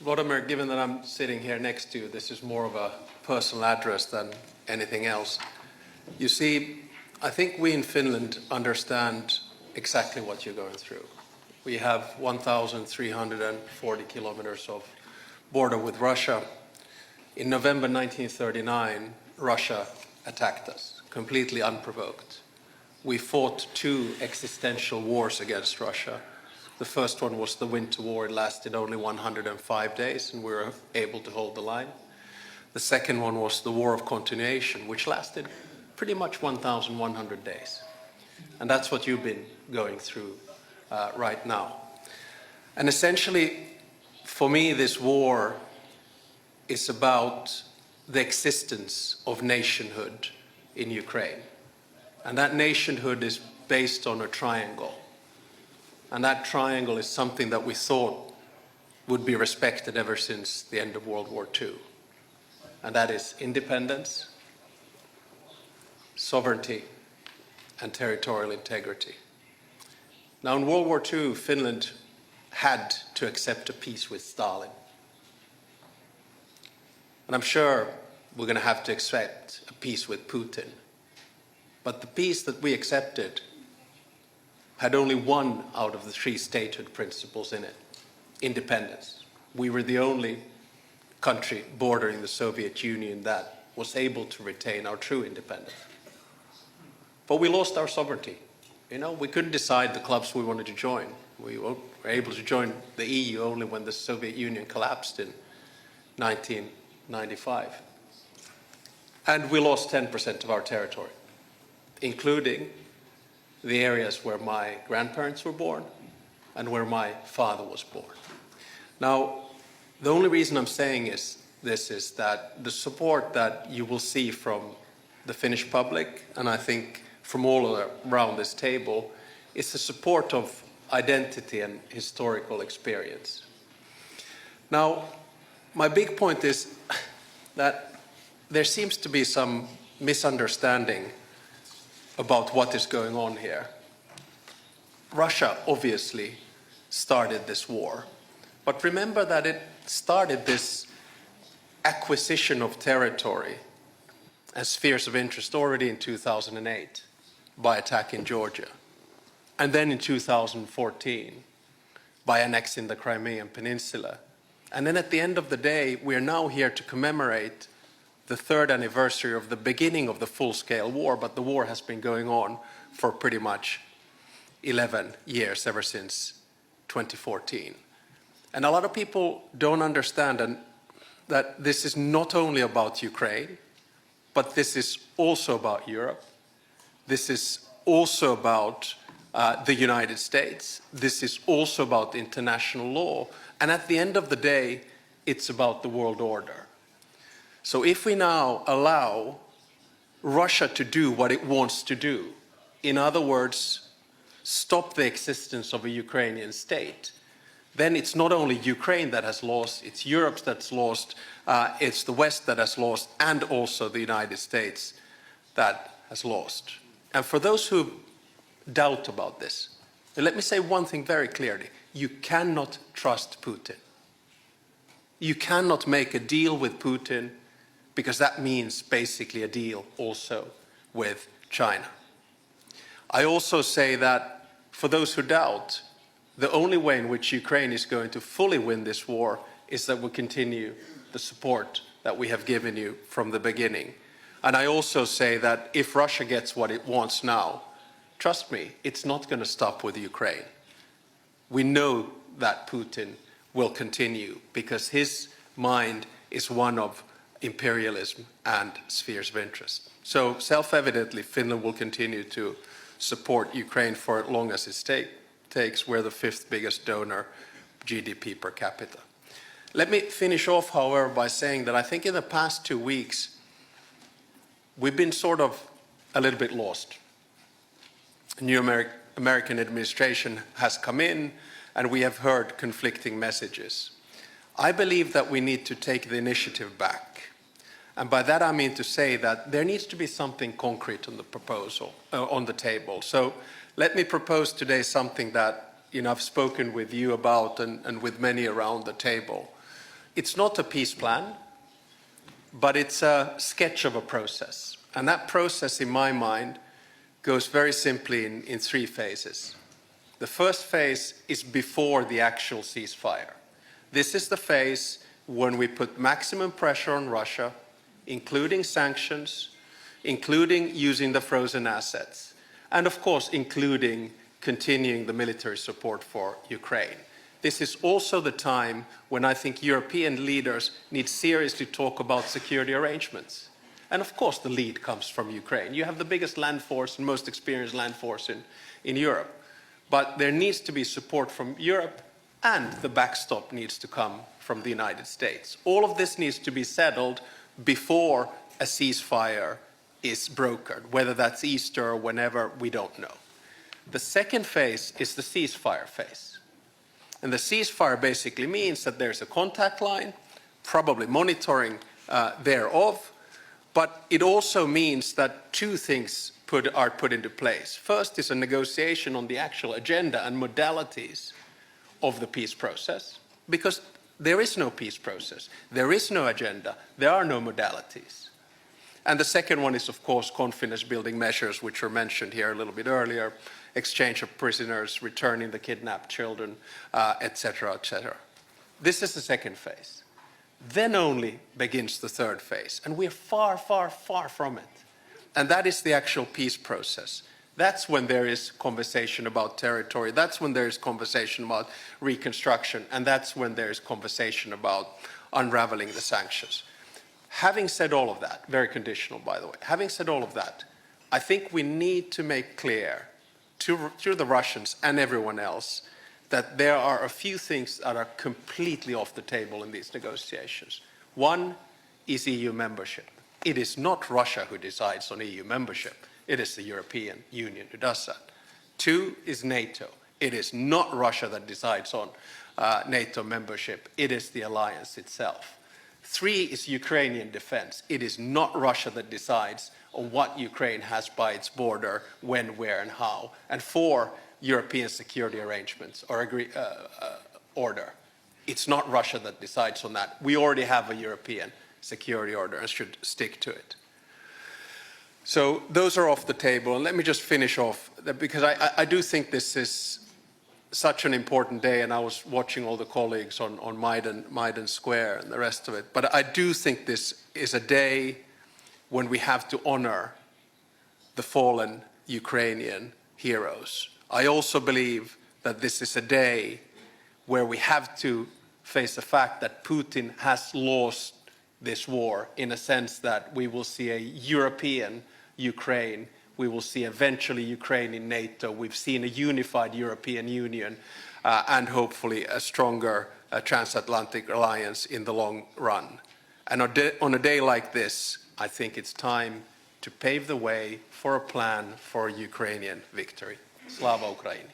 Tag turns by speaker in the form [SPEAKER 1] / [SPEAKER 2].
[SPEAKER 1] Vladimir, given that I'm sitting here next to you, this is more of a personal address than anything else. You see, I think we in Finland understand exactly what you're going through. We have 1,340 kilometers of border with Russia. In November 1939, Russia attacked us, completely unprovoked. We fought 2 existential wars against Russia. The first one was the Winter War. It lasted only 105 days, and we were able to hold the line. The second one was the War of Continuation, which lasted pretty much 1,100 days. And that's what you've been going through right now. And essentially, for me, this war is about the existence of nationhood in Ukraine. And that nationhood is based on a triangle. And that triangle is something that we thought would be respected ever since the end of World War II. And that is independence, sovereignty, and territorial integrity. Now, in World War II, Finland had to accept a peace with Stalin. And I'm sure we're going to have to accept a peace with Putin. But the peace that we accepted had only one out of the 3 statehood principles in it: independence. We were the only country bordering the Soviet Union that was able to retain our true independence. But we lost our sovereignty. You know, we couldn't decide the clubs we wanted to join. We were able to join the EU only when the Soviet Union collapsed in 1995. And we lost 10% of our territory, including the areas where my grandparents were born and where my father was born. Now, the only reason I'm saying this is that the support that you will see from the Finnish public, and I think from all around this table, is the support of identity and historical experience. Now, my big point is that there seems to be some misunderstanding about what is going on here. Russia obviously started this war, but remember that it started this acquisition of territory and spheres of interest already in 2008 by attacking Georgia, and then in 2014 by annexing the Crimean Peninsula. And then at the end of the day, we are now here to commemorate the 3rd anniversary of the beginning of the full-scale war, but the war has been going on for pretty much 11 years, ever since 2014. And a lot of people don't understand that this is not only about Ukraine, but this is also about Europe. This is also about the United States. This is also about international law. And at the end of the day, it's about the world order. So if we now allow Russia to do what it wants to do, in other words, stop the existence of a Ukrainian state, then it's not only Ukraine that has lost, it's Europe that's lost, it's the West that has lost, and also the United States that has lost. And for those who doubt about this, let me say one thing very clearly. You cannot trust Putin. You cannot make a deal with Putin, because that means basically a deal also with China. I also say that for those who doubt, the only way in which Ukraine is going to fully win this war is that we continue the support that we have given you from the beginning. And I also say that if Russia gets what it wants now, trust me, it's not going to stop with Ukraine. We know that Putin will continue because his mind is one of imperialism and spheres of interest. So self-evidently, Finland will continue to support Ukraine for as long as it takes. We're the 5th biggest donor, GDP per capita. Let me finish off, however, by saying that I think in the past 2 weeks, we've been sort of a little bit lost. A new American administration has come in, and we have heard conflicting messages. I believe that we need to take the initiative back. And by that I mean to say that there needs to be something concrete on the proposal, on the table. So let me propose today something that I've spoken with you about and with many around the table. It's not a peace plan, but it's a sketch of a process. And that process, in my mind, goes very simply in three phases. The first phase is before the actual ceasefire. This is the phase when we put maximum pressure on Russia, including sanctions, including using the frozen assets, and of course, including continuing the military support for Ukraine. This is also the time when I think European leaders need seriously talk about security arrangements. And of course, the lead comes from Ukraine. You have the biggest land force and most experienced land force in Europe. But there needs to be support from Europe, and the backstop needs to come from the United States. All of this needs to be settled before a ceasefire is brokered, whether that's Easter or whenever, we don't know. The second phase is the ceasefire phase. And the ceasefire basically means that there's a contact line, probably monitoring thereof, but it also means that two things are put into place. First is a negotiation on the actual agenda and modalities of the peace process, because there is no peace process, there is no agenda, there are no modalities. And the second one is, of course, confidence-building measures, which were mentioned here a little bit earlier, exchange of prisoners, returning the kidnapped children, etc., etc. This is the second phase. Then only begins the third phase, and we are far, far, far from it. And that is the actual peace process. That's when there is conversation about territory, that's when there is conversation about reconstruction, and that's when there is conversation about unraveling the sanctions. Having said all of that, very conditional by the way, having said all of that, I think we need to make clear to the Russians and everyone else that there are a few things that are completely off the table in these negotiations. One is EU membership. It is not Russia who decides on EU membership. It is the European Union who does that. Two is NATO. It is not Russia that decides on NATO membership. It is the alliance itself. Three is Ukrainian defense. It is not Russia that decides on what Ukraine has by its border, when, where, and how. And four, European security arrangements or order. It's not Russia that decides on that. We already have a European security order and should stick to it. So those are off the table. And let me just finish off, because I do think this is such an important day, and I was watching all the colleagues on Maidan Square and the rest of it. But I do think this is a day when we have to honor the fallen Ukrainian heroes. I also believe that this is a day where we have to face the fact that Putin has lost this war, in a sense that we will see a European Ukraine, we will see eventually Ukraine in NATO, we've seen a unified European Union, and hopefully a stronger transatlantic alliance in the long run. And on a day like this, I think it's time to pave the way for a plan for Ukrainian victory. Slava Ukraini.